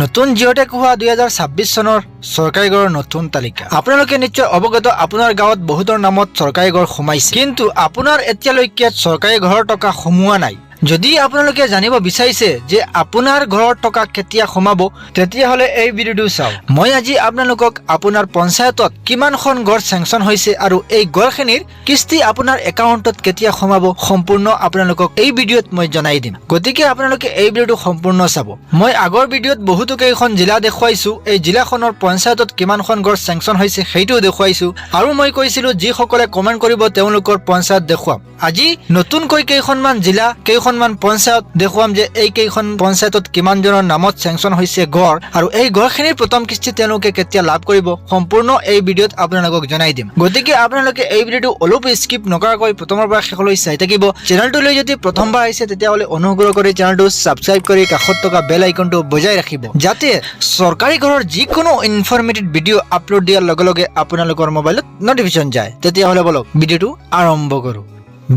নতুন জিঅ'টেক হোৱা 2026 চনৰ চৰকাৰী ঘৰৰ নতুন তালিকা। আপোনালোকে নিশ্চয় অৱগত আপোনাৰ গাঁৱত বহুতৰ নামত চৰকাৰী ঘৰ সোমাইছে, কিন্তু আপোনাৰ এতিয়ালৈকে চৰকাৰী ঘৰৰ টকা সোমোৱা নাই। যদি আপোনালোকে জানিব বিচাৰিছে যে আপোনাৰ ঘৰৰ টকা কেতিয়া সোমাব, তেতিয়াহ'লে এই ভিডিঅ'টো চাওক। মই আজি আপোনালোকক আপোনাৰ পঞ্চায়তত কিমানখন ঘৰ চেংচন হৈছে আৰু এই ঘৰখিনিৰ কিস্তি আপোনাৰ একাউণ্টত কেতিয়া সোমাব সম্পূৰ্ণ আপোনালোকক এই ভিডিঅ'ত মই জনাই দিম। গতিকে আপোনালোকে এই ভিডিঅ'টো সম্পূৰ্ণ চাব। মই আগৰ ভিডিঅ'ত বহুতো কেইখন জিলা দেখুৱাইছো, এই জিলাখনৰ পঞ্চায়তত কিমানখন ঘৰ চেংচন হৈছে সেইটোও দেখুৱাইছো, আৰু মই কৈছিলো যিসকলে কমেণ্ট কৰিব তেওঁলোকৰ পঞ্চায়ত দেখুৱাম। আজি নতুনকৈ কেইখনমান জিলা কেইখনমান পঞ্চায়ত দেখুৱাম যে এই কেইখন পঞ্চায়তত কিমানজনৰ নামত চেংচন হৈছে ঘৰ, আৰু এই ঘৰখিনিৰ প্ৰথম কিস্তি তেওঁলোকে কেতিয়া লাভ কৰিব সম্পূৰ্ণ এই ভিডিঅ'ত আপোনালোকক জনাই দিম। গতিকে আপোনালোকে এই ভিডিঅ'টো অলপ স্কিপ নকৰাকৈ প্ৰথমৰ পৰা শেষলৈ চাই থাকিব। চেনেলটোলৈ যদি প্ৰথমবাৰ আহিছে তেতিয়াহ'লে অনুগ্ৰহ কৰি চেনেলটো ছাবস্ক্ৰাইব কৰি কাষত থকা বেল আইকনটো বজাই ৰাখিব, যাতে চৰকাৰী ঘৰৰ যিকোনো ইনফৰমেটিভ ভিডিঅ' আপলোড দিয়াৰ লগে লগে আপোনালোকৰ মোবাইলত নটিফিকেশ্যন যায়। তেতিয়াহ'লে বলক ভিডিঅ'টো আৰম্ভ কৰোঁ।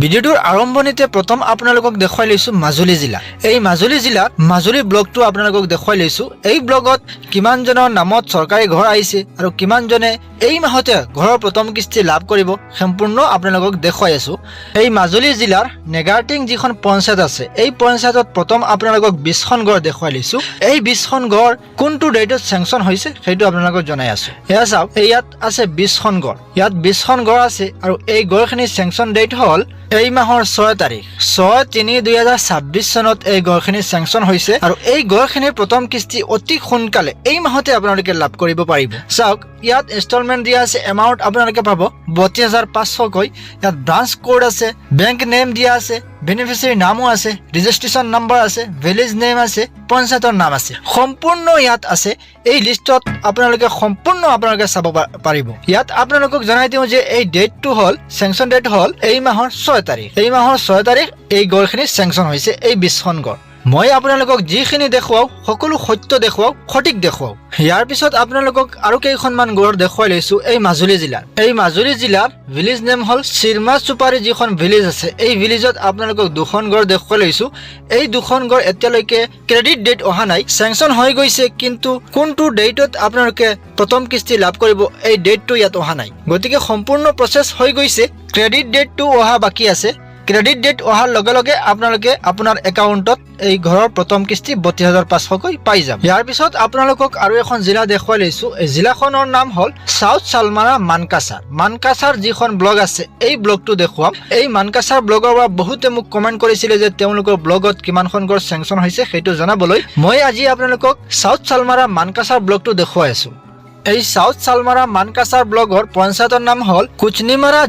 ভিডিঅ'টোৰ আৰম্ভণিতে প্ৰথম আপোনালোকক দেখুৱাই লৈছো মাজুলী জিলা। এই মাজুলী জিলাত মাজুলী ব্লকটো আপোনালোকক দেখুৱাই লৈছো। এই ব্লকত কিমানজনৰ নামত চৰকাৰী ঘৰ আহিছে আৰু কিমানজনে এই মাহতে ঘৰৰ প্ৰথম কিস্তি লাভ কৰিব সম্পূৰ্ণ আপোনালোকক দেখুৱাই আছো। এই মাজুলী জিলাৰ নেগাৰটিং যিখন পঞ্চায়ত আছে, এই পঞ্চায়তত প্ৰথম আপোনালোকক 20খন ঘৰ দেখুৱাই লৈছো। এই 20খন ঘৰ কোনটো ডেটত চেংচন হৈছে সেইটো আপোনালোকক জনাই আছো। এয়া চাওক, ইয়াত আছে 20খন ঘৰ, ইয়াত 20খন ঘৰ আছে, আৰু এই ঘৰখিনিৰ চেংচন ডেট হ'ল এই মাহৰ 6 তাৰিখ 6/3/2026 চনত এই ঘৰখিনি চেংচন হৈছে, আৰু এই ঘৰখিনিৰ প্ৰথম কিস্তি অতি সোনকালে এই মাহতে আপোনালোকে লাভ কৰিব পাৰিব। চাওক, ইয়াত ইনষ্টলমেণ্ট দিয়া আছে, এমাউণ্ট আপোনালোকে পাব 32,500কৈ। ইয়াত ব্ৰাঞ্চ কোড আছে, বেংক নেম দিয়া আছে, বেনিফিচিয়াৰী নামো আছে, ৰেজিষ্ট্ৰেশ্যন নম্বৰ আছে, ভিলেজ নেম আছে, পঞ্চায়তৰ নাম আছে, সম্পূৰ্ণ ইয়াত আছে। এই লিষ্টত আপোনালোকে সম্পূৰ্ণ আপোনালোকে চাব পাৰিব। ইয়াত আপোনালোকক জনাই দিওঁ যে এই ডেটটো হ'ল চেংচন ডেট হ'ল এই মাহৰ 6 তাৰিখ। এই মাহৰ 6 তাৰিখ এই ঘৰখিনি চেংচন হৈছে, এই 20খন ঘৰ। মই আপোনালোকক যিখিনি দেখুৱাও সকলো সত্য দেখুৱাও, সঠিক দেখুৱাও। ইয়াৰ পিছত আপোনালোকক আৰু কেইখনমান ঘৰ দেখুৱাই লৈছো এই মাজুলী জিলাৰ। এই মাজুলী জিলাৰ ভিলেজ নেম হ'ল চিৰমা চুপাৰী যিখন ভিলেজ আছে, এই ভিলেজত আপোনালোকক 2খন ঘৰ দেখুৱাই লৈছো। এই 2খন ঘৰ এতিয়ালৈকে ক্ৰেডিট ডেট অহা নাই, চেংচন হৈ গৈছে, কিন্তু কোনটো ডেটত আপোনালোকে প্ৰথম কিস্তি লাভ কৰিব এই ডেটটো ইয়াত অহা নাই। গতিকে সম্পূৰ্ণ প্ৰচেছ হৈ গৈছে, ক্ৰেডিট ডেটটো অহা বাকী আছে। ক্ৰেডিট ডেট অহাৰ লগে লগে আপোনালোকে আপোনাৰ একাউণ্টত এই ঘৰৰ প্ৰথম কিস্তি 32,500কৈ পাই যাব। ইয়াৰ পিছত আপোনালোকক আৰু এখন জিলা দেখুৱাই লৈছো। এই জিলাখনৰ নাম হ'ল চাউথ চালমাৰা মানকাছাৰ। মানকাছাৰ যিখন ব্লগ আছে এই ব্লগটো দেখুৱাম। এই মানকাছাৰ ব্লগৰ পৰা বহুতে মোক কমেণ্ট কৰিছিলে যে তেওঁলোকৰ ব্লগত কিমানখন ঘৰ চেংচন হৈছে সেইটো জনাবলৈ মই আজি আপোনালোকক চাউথ চালমাৰা মানকাছাৰ ব্লগটো দেখুৱাই আছো। এই চাউথ চালমাৰা মানকাছাৰ ব্লগৰ পঞ্চায়তৰ নাম হ'ল কুচনিমাৰা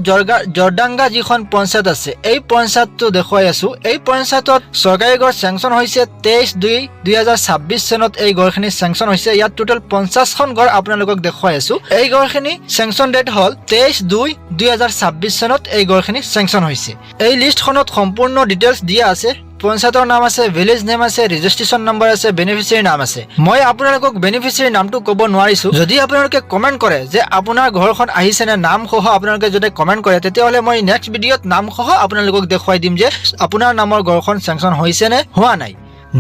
জৰ্দাঙ্গা যিখন পঞ্চায়ত আছে, এই পঞ্চায়তটো দেখুৱাই আছো। এই পঞ্চায়তত চৰকাৰী ঘৰ চেংচন হৈছে 23/2/2026 চনত এই ঘৰখিনি চেংচন হৈছে। ইয়াত টোটেল 50খন ঘৰ আপোনালোকক দেখুৱাই আছো। এই ঘৰখিনি চেংচন ডেট হ'ল 23/2/2026 চনত এই ঘৰখিনি চেংচন হৈছে। এই লিষ্টখনত সম্পূৰ্ণ ডিটেইলছ দিয়া আছে, পঞ্চায়তৰ নাম আছে, ভিলেজ নেম আছে, ৰেজিষ্ট্ৰেশ্যন নম্বৰ আছে, বেনিফিচিয়াৰী নাম আছে। মই আপোনালোকক বেনিফিচিয়াৰী নামটো ক'ব নোৱাৰিছো। যদি আপোনালোকে কমেণ্ট কৰে যে আপোনাৰ ঘৰখন আহিছে নে নাম সহ আপোনালোকে যদি কমেণ্ট কৰে, তেতিয়াহ'লে মই নেক্সট ভিডিঅ'ত নাম সহ আপোনালোকক দেখুৱাই দিম যে আপোনাৰ নামৰ ঘৰখন চেংচন হৈছে নে হোৱা নাই।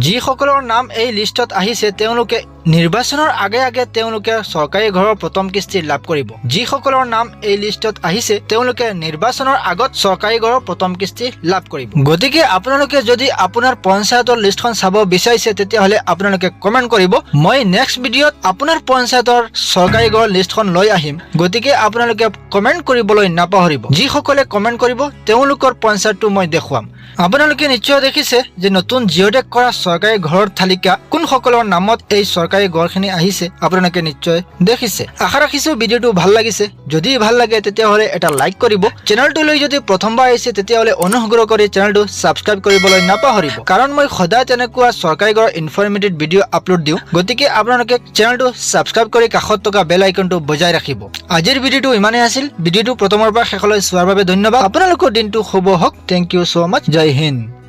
যিসকলৰ নাম এই লিষ্টত আহিছে তেওঁলোকে নিৰ্বাচনৰ আগে আগে তেওঁলোকে চৰকাৰী ঘৰৰ প্ৰথম কিস্তি লাভ কৰিব। যিসকলৰ নাম এই লিষ্টত আহিছে তেওঁলোকে নিৰ্বাচনৰ আগত চৰকাৰী ঘৰৰ প্ৰথম কিস্তি লাভ কৰিব। গতিকে আপোনালোকে যদি আপোনাৰ পঞ্চায়তৰ লিষ্টখন চাব বিচাৰিছে তেতিয়াহ'লে আপোনালোকে কমেণ্ট কৰিব। মই নেক্সট ভিডিঅ'ত আপোনাৰ পঞ্চায়তৰ চৰকাৰী ঘৰৰ লিষ্টখন লৈ আহিম। গতিকে আপোনালোকে কমেণ্ট কৰিবলৈ নাপাহৰিব। যিসকলে কমেণ্ট কৰিব তেওঁলোকৰ পঞ্চায়তটো মই দেখুৱাম। আপোনালোকে নিশ্চয় দেখিছে যে নতুন জিঅ'টেক কৰা চৰকাৰী ঘৰৰ তালিকা কোনসকলৰ নামত এই চৰকাৰী ঘৰখিনি আহিছে আপোনালোকে নিশ্চয় দেখিছে। আশা ৰাখিছো ভিডিঅ'টো ভাল লাগিছে। যদি ভাল লাগে তেতিয়াহ'লে এটা লাইক কৰিব। চেনেলটোলৈ যদি প্ৰথমবাৰ আহিছে তেতিয়াহ'লে অনুগ্ৰহ কৰি চেনেলটো ছাবস্ক্ৰাইব কৰিবলৈ নাপাহৰিব, কাৰণ মই সদায় তেনেকুৱা চৰকাৰী ঘৰৰ ইনফৰমেটিভ ভিডিঅ' আপলোড দিওঁ। গতিকে আপোনালোকে চেনেলটো ছাবস্ক্ৰাইব কৰি কাষত থকা বেল আইকনটো বজাই ৰাখিব। আজিৰ ভিডিঅ'টো ইমানেই আছিল। ভিডিঅ'টো প্ৰথমৰ পৰা শেষলৈ চোৱাৰ বাবে ধন্যবাদ। আপোনালোকৰ দিনটো শুভ হওক। Thank you so' much. জয় হিন্দ।